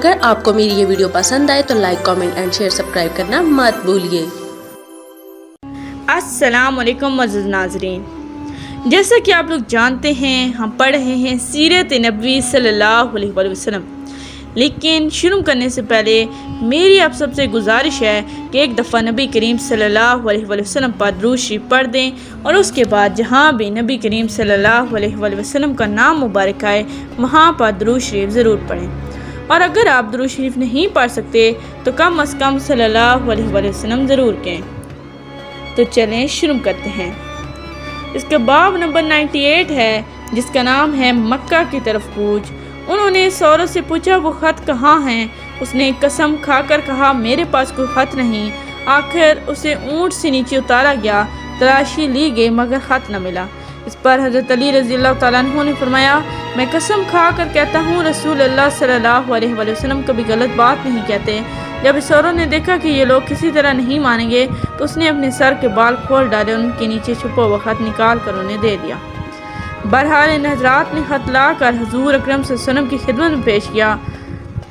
اگر آپ کو میری یہ ویڈیو پسند آئے تو like comment and share subscribe کرنا مت بھولیے۔ السلام علیکم معزز ناظرین، جیسا کہ آپ لوگ جانتے ہیں ہم پڑھ رہے ہیں سیرت نبوی صلی اللہ علیہ وآلہ وسلم، لیکن شروع کرنے سے پہلے میری آپ سب سے گزارش ہے کہ ایک دفعہ نبی کریم صلی اللہ علیہ وآلہ وسلم پر درود شریف پڑھ دیں اور اس کے بعد جہاں بھی نبی کریم صلی اللہ علیہ وآلہ وسلم کا نام مبارک آئے وہاں پر درود شریف ضرور پڑھیں، اور اگر آپ درود شریف نہیں پڑھ سکتے تو کم از کم صلی اللہ علیہ وآلہ وسلم ضرور کہیں۔ تو چلیں شروع کرتے ہیں۔ اس کا باب نمبر 98 ہے جس کا نام ہے مکہ کی طرف کوچ۔ انہوں نے سوروں سے پوچھا وہ خط کہاں ہیں؟ اس نے قسم کھا کر کہا میرے پاس کوئی خط نہیں۔ آخر اسے اونٹ سے نیچے اتارا گیا، تلاشی لی گئی مگر خط نہ ملا۔ اس پر حضرت علی رضی اللہ تعالیٰ عنہ نے فرمایا میں قسم کھا کر کہتا ہوں رسول اللہ صلی اللہ علیہ وآلہ وسلم کبھی غلط بات نہیں کہتے۔ جب اس عورت نے دیکھا کہ یہ لوگ کسی طرح نہیں مانیں گے تو اس نے اپنے سر کے بال کھول ڈالے، ان کے نیچے چھپا ہوا خط نکال کر انہیں دے دیا۔ بہرحال ان حضرات نے خط لا کر حضور اکرم صلی اللہ علیہ وسلم کی خدمت میں پیش کیا۔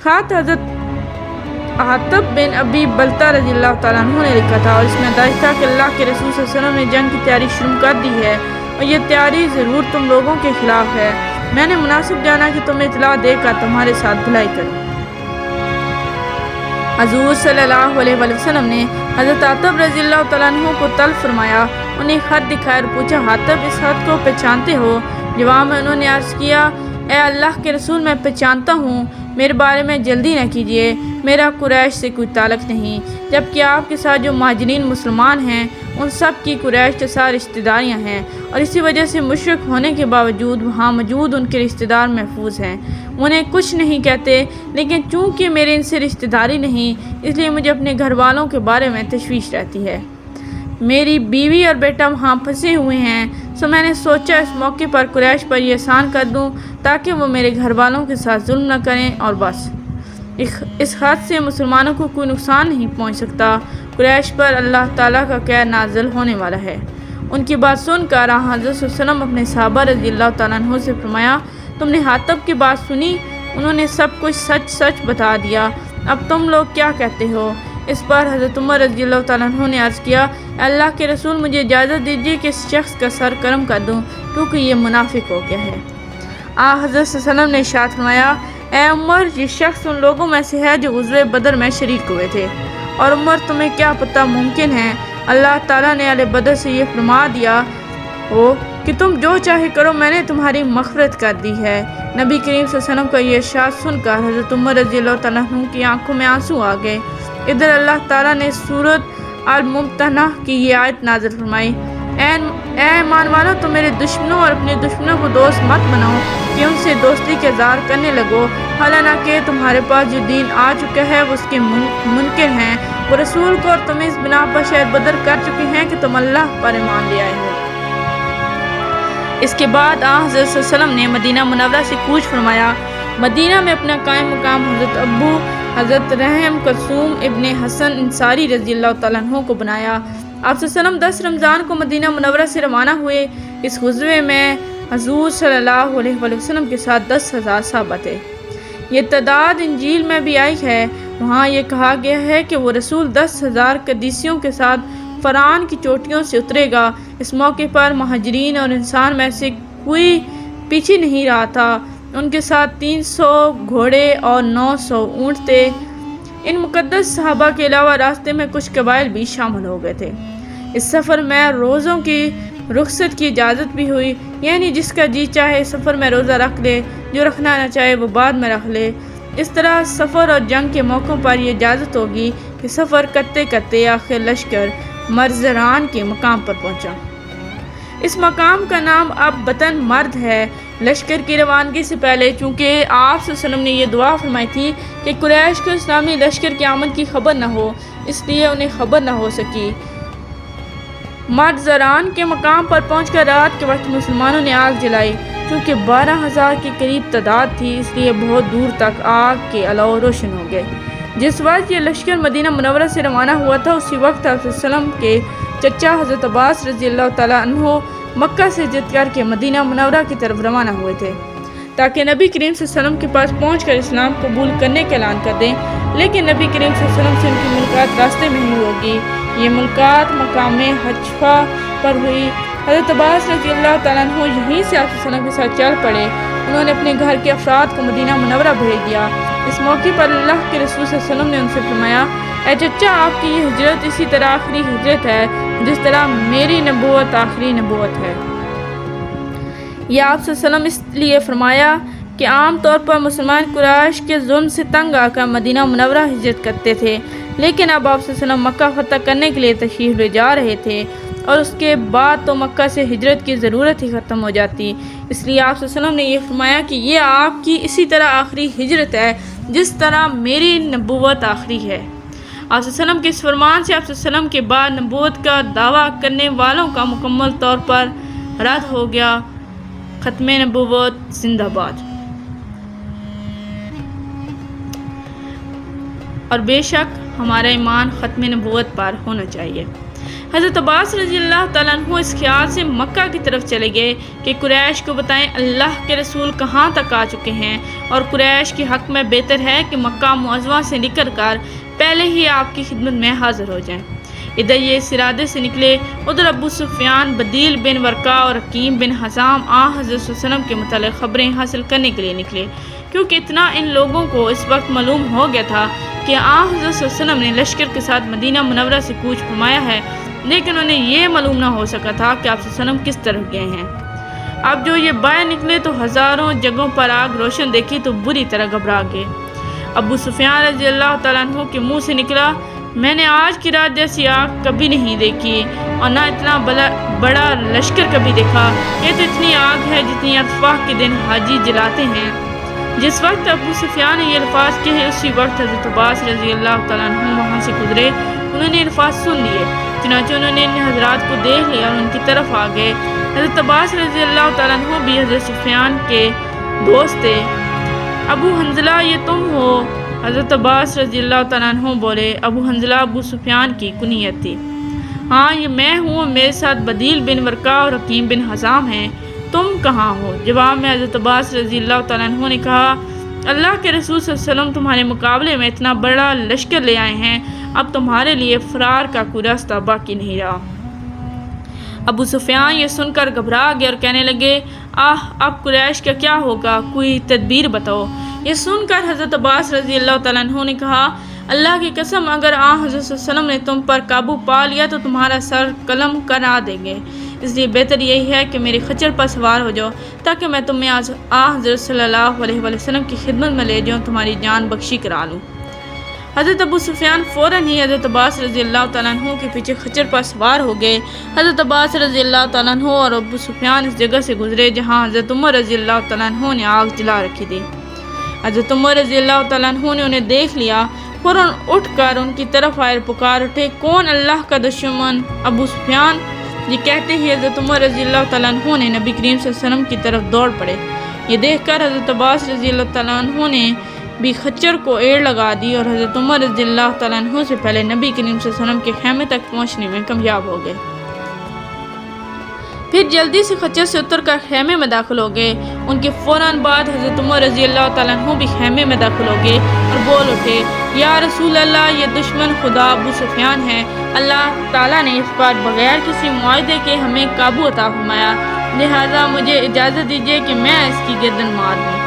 خط حضرت حاطب بن ابی بلتہ رضی اللہ تعالیٰ عنہ نے لکھا تھا، اور اس میں درج تھا کہ اللہ کے رسول صلی اللہ علیہ وسلم نے جنگ کی تیاری شروع کر دی ہے اور یہ تیاری ضرور تم لوگوں کے خلاف ہے۔ میں نے مناسب جانا کہ تمہیں اطلاع دے کر تمہارے ساتھ بھلائی کروں۔ حضور صلی اللہ علیہ وآلہ وسلم نے حضرت حاطب رضی اللہ تعالیٰ عنہ کو طلب فرمایا، انہیں خط دکھایا اور پوچھا حاطب اس خط کو پہچانتے ہو؟ جواب میں انہوں نے عرض کیا اے اللہ کے رسول میں پہچانتا ہوں، میرے بارے میں جلدی نہ کیجیے، میرا قریش سے کوئی تعلق نہیں، جبکہ آپ کے ساتھ جو مہاجرین مسلمان ہیں ان سب کی قریش کے ساتھ رشتہ داریاں ہیں، اور اسی وجہ سے مشرک ہونے کے باوجود وہاں موجود ان کے رشتہ دار محفوظ ہیں، انہیں کچھ نہیں کہتے، لیکن چونکہ میرے ان سے رشتہ داری نہیں اس لیے مجھے اپنے گھر والوں کے بارے میں تشویش رہتی ہے۔ میری بیوی اور بیٹا وہاں پھنسے ہوئے ہیں، سو میں نے سوچا اس موقع پر قریش پر یہ احسان کر دوں تاکہ وہ میرے گھر والوں کے ساتھ ظلم نہ کریں، اور بس اس خط سے مسلمانوں کو کوئی نقصان نہیں پہنچ سکتا۔ قریش پر اللہ تعالیٰ کا قہر نازل ہونے والا ہے۔ ان کی بات سن کر حضرت صلی اللہ علیہ وسلم اپنے صحابہ رضی اللہ تعالیٰ عنہ سے فرمایا تم نے حاطب کی بات سنی؟ انہوں نے سب کچھ سچ سچ بتا دیا، اب تم لوگ کیا کہتے ہو؟ اس پر حضرت عمر رضی اللہ تعالیٰ عنہ نے عرض کیا اللہ کے رسول مجھے اجازت دیجیے کہ اس شخص کا سر کرم کر دوں کیونکہ یہ منافق ہو گیا ہے۔ حضرت صلی اللہ علیہ وسلم نے ارشاد فرمایا اے عمر یہ شخص ان لوگوں میں سے ہے جو غزوہ بدر میں شریک ہوئے تھے، اور عمر تمہیں کیا پتہ ممکن ہے اللہ تعالیٰ نے اہل بدر سے یہ فرما دیا ہو کہ تم جو چاہے کرو میں نے تمہاری مغفرت کر دی ہے۔ نبی کریم صلی اللہ علیہ وسلم کا یہ ارشاد سن کر حضرت عمر رضی اللہ تعالیٰ عنہ کی آنکھوں میں آنسو آ گئے۔ ادھر اللہ تعالیٰ نے سورۃ الممتحنہ کی یہ آیت نازل فرمائی اے ایمان والو تم میرے دشمنوں اور اپنے دشمنوں کو دوست مت بناؤ کہ ان سے دوستی کے اظہار کرنے لگو، حالانکہ تمہارے پاس جو دین آ چکا ہے وہ اس کے منکر ہیں، وہ رسول کو اور تمہیں اس بنا پر شہر بدر کر چکے ہیں کہ تم اللہ پر ایمان لے آئے ہو۔ اس کے بعد حضرت صلی اللہ علیہ وسلم نے مدینہ منورہ سے کوچ فرمایا۔ مدینہ میں اپنا قائم مقام حضرت ابو حضرت رحم کلثوم ابن حسن انصاری رضی اللہ تعالیٰ عنہ کو بنایا۔ آپ صلی اللہ علیہ وسلم 10 رمضان کو مدینہ منورہ سے روانہ ہوئے۔ اس غزوے میں حضور صلی اللہ علیہ وآلہ وسلم کے ساتھ 10,000 صحابہ تھے۔ یہ تعداد انجیل میں بھی آئی ہے، وہاں یہ کہا گیا ہے کہ وہ رسول 10,000 قدیسیوں کے ساتھ فرعون کی چوٹیوں سے اترے گا۔ اس موقع پر مہاجرین اور انسان میں سے کوئی پیچھے نہیں رہا تھا، ان کے ساتھ 300 گھوڑے اور 900 اونٹ تھے۔ ان مقدس صحابہ کے علاوہ راستے میں کچھ قبائل بھی شامل ہو گئے تھے۔ اس سفر میں روزوں کی رخصت کی اجازت بھی ہوئی، یعنی جس کا جی چاہے سفر میں روزہ رکھ لے، جو رکھنا نہ چاہے وہ بعد میں رکھ لے۔ اس طرح سفر اور جنگ کے موقعوں پر یہ اجازت ہوگی کہ سفر کرتے کرتے آخر لشکر مرزران کے مقام پر پہنچا۔ اس مقام کا نام اب بطن مرد ہے۔ لشکر کی روانگی سے پہلے چونکہ آپ صلی اللہ علیہ وسلم نے یہ دعا فرمائی تھی کہ قریش کو اسلامی لشکر کی آمد کی خبر نہ ہو، اس لیے انہیں خبر نہ ہو سکی۔ مرزران کے مقام پر پہنچ کر رات کے وقت مسلمانوں نے آگ جلائی، چونکہ 12,000 کے قریب تعداد تھی اس لیے بہت دور تک آگ کے الاؤ روشن ہو گئے۔ جس وقت یہ لشکر مدینہ منورہ سے روانہ ہوا تھا اسی وقت آپ صلی اللہ علیہ وسلم کے چچا حضرت عباس رضی اللہ تعالیٰ عنہ مکہ سے ہجرت کر کے مدینہ منورہ کی طرف روانہ ہوئے تھے۔ تاکہ نبی کریم صلی اللہ علیہ وسلم کے پاس پہنچ کر اسلام قبول کرنے کا اعلان کر دیں، لیکن نبی کریم صلی اللہ علیہ وسلم سے ان کی ملاقات راستے میں ہی ہوگی۔ یہ ملاقات مقام حجفہ پر ہوئی۔ حضرت عباس رضی اللہ تعالیٰ عنہ یہیں سے آپ صلی اللہ علیہ وسلم کے ساتھ چل پڑے۔ انہوں نے اپنے گھر کے افراد کو مدینہ منورہ بھیج دیا۔ اس موقع پر اللہ کے رسول صلی اللہ علیہ وسلم نے ان سے فرمایا، اے چچا، آپ کی یہ ہجرت اسی طرح آخری ہجرت ہے جس طرح میری نبوت آخری نبوت ہے۔ یہ آپ صلی اللہ علیہ وسلم اس لیے فرمایا کہ عام طور پر مسلمان قریش کے ظلم سے تنگ آ کر مدینہ منورہ ہجرت کرتے تھے، لیکن اب آپ صلی اللہ علیہ وسلم مکہ فتح کرنے کے لیے تشریف لے جا رہے تھے، اور اس کے بعد تو مکہ سے ہجرت کی ضرورت ہی ختم ہو جاتی۔ اس لیے آپ صلی اللہ علیہ وسلم نے یہ فرمایا کہ یہ آپ کی اسی طرح آخری ہجرت ہے جس طرح میری نبوت آخری ہے۔ آپ صلی اللہ علیہ وسلم کے اس فرمان سے آپ صلی اللہ علیہ وسلم کے بعد نبوت کا دعویٰ کرنے والوں کا مکمل طور پر رد ہو گیا۔ ختم نبوت زندہ باد۔ اور بے شک ہمارا ایمان ختم نبوت پر ہونا چاہیے۔ حضرت عباس رضی اللہ تعالیٰ عنہ اس خیال سے مکہ کی طرف چلے گئے کہ قریش کو بتائیں اللہ کے رسول کہاں تک آ چکے ہیں، اور قریش کے حق میں بہتر ہے کہ مکہ معظمہ سے نکل کر پہلے ہی آپ کی خدمت میں حاضر ہو جائیں۔ ادھر یہ اس ارادے سے نکلے، ادھر ابو سفیان، بدیل بن ورقہ اور حکیم بن حزام حضرت صلی اللہ علیہ وسلم کے متعلق خبریں حاصل کرنے کے لیے نکلے، کیونکہ اتنا ان لوگوں کو اس وقت معلوم ہو گیا تھا کہ حضرت صلی اللہ علیہ وسلم نے لشکر کے ساتھ مدینہ منورہ سے کوچ فرمایا ہے، لیکن انہیں یہ معلوم نہ ہو سکا تھا کہ آپ صلی اللہ علیہ وسلم کس طرف گئے ہیں۔ اب جو یہ باہر نکلے تو ہزاروں جگہوں پر آگ روشن دیکھی تو بری طرح گھبرا گئے۔ ابو سفیان رضی اللہ تعالیٰ عنہ کے منہ سے نکلا، میں نے آج کی رات جیسی آگ کبھی نہیں دیکھی، اور نہ اتنا بڑا لشکر کبھی دیکھا۔ یہ تو اتنی آگ ہے جتنی عرفہ کے دن حاجی جلاتے ہیں۔ جس وقت ابو سفیان نے یہ الفاظ کہے، اسی وقت حضرت عباس رضی اللہ تعالیٰ عنہ وہاں سے گزرے۔ انہوں نے الفاظ سن لیے، چنانچہ انہوں نے ان حضرات کو دیکھ لیا اور ان کی طرف آ گئے۔ حضرت عباس رضی اللہ تعالیٰ عنہ بھی حضرت سفیان کے دوست تھے۔ ابو حنظلہ، یہ تم ہو؟ حضرت عباس رضی اللہ تعالیٰ عنہ بولے۔ ابو حنظلہ ابو سفیان کی کنیت تھی۔ ہاں، یہ میں ہوں، میرے ساتھ بدیل بن ورقہ اور حکیم بن حزام ہیں۔ تم کہاں ہو؟ جواب میں حضرت عباس رضی اللہ تعالیٰ عنہ نے کہا، اللہ کے رسول صلی اللہ علیہ وسلم تمہارے مقابلے میں اتنا بڑا لشکر لے آئے ہیں، اب تمہارے لیے فرار کا کوئی راستہ باقی نہیں رہا۔ ابو سفیان یہ سن کر گھبرا گئے اور کہنے لگے، اب قریش کا کیا ہوگا؟ کوئی تدبیر بتاؤ۔ یہ سن کر حضرت عباس رضی اللہ تعالیٰ عنہ نے کہا، اللہ کی قسم، اگر حضرت صلی اللہ علیہ وسلم نے تم پر قابو پا لیا تو تمہارا سر قلم کرا دیں گے، اس لیے بہتر یہی ہے کہ میری خچر پر سوار ہو جاؤ تاکہ میں تمہیں حضرت صلی اللہ علیہ وسلم کی خدمت میں لے جاؤں، تمہاری جان بخشی کرا لوں۔ حضرت ابو سفیان فوراً ہی حضرت عباس رضی اللہ تعالیٰ عنہ کے پیچھے خچر پر سوار ہو گئے۔ حضرت عباس رضی اللہ تعالیٰ عنہ اور ابو سفیان اس جگہ سے گزرے جہاں حضرت عمر رضی اللہ تعالیٰ عنہ نے آگ جلا رکھی تھی۔ حضرت عمر رضی اللہ تعالیٰ عنہ نے انہیں دیکھ لیا، فوراً اٹھ کر ان کی طرف آئے، پکار اٹھے، کون اللہ کا دشمن؟ ابو سفیان۔ یہ کہتے ہی حضرت عمر رضی اللہ تعالیٰ عنہ نے نبی کریم صلی اللہ علیہ وسلم کی طرف دوڑ پڑے۔ یہ دیکھ کر حضرت عباس رضی اللہ تعالیٰ عنہ نے بھی خچر کو ایڑ لگا دی اور حضرت عمر رضی اللہ تعالیٰ عنہ سے پہلے نبی کریم صلی اللہ علیہ وسلم کے خیمے تک پہنچنے میں کامیاب ہو گئے۔ پھر جلدی سے خچر سے اتر کر خیمے میں داخل ہو گئے۔ ان کے فوراً بعد حضرت عمر رضی اللہ تعالیٰ عنہ بھی خیمے میں داخل ہو گئے اور بول اٹھے، یا رسول اللہ، یہ دشمن خدا ابو سفیان ہے۔ اللہ تعالیٰ نے اس پر بغیر کسی معاہدے کے ہمیں قابو عطا فرمایا، لہٰذا مجھے اجازت دیجیے کہ میں اس کی گردن مار دوں۔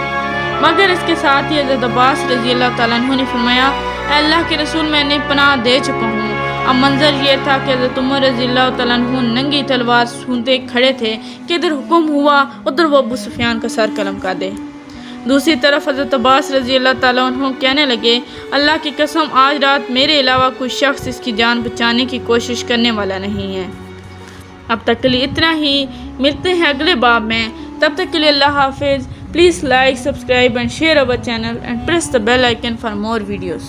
مگر اس کے ساتھ ہی حضرت عباس رضی اللہ تعالیٰ عنہ نے فرمایا، اے اللہ کے رسول، میں نے پناہ دے چکا ہوں۔ اب منظر یہ تھا کہ حضرت عمر رضی اللہ تعالیٰ عنہ ننگی تلوار سونتے کھڑے تھے کہ ادھر حکم ہوا ادھر وہ ابو سفیان کا سر قلم کر دے۔ دوسری طرف حضرت عباس رضی اللہ تعالیٰ عنہ کہنے لگے، اللہ کی قسم، آج رات میرے علاوہ کوئی شخص اس کی جان بچانے کی کوشش کرنے والا نہیں ہے۔ اب تک کے لیے اتنا ہی، ملتے ہیں اگلے باب میں، تب تک کے لیے اللہ حافظ۔ Please like, subscribe and share our channel and press the bell icon for more videos.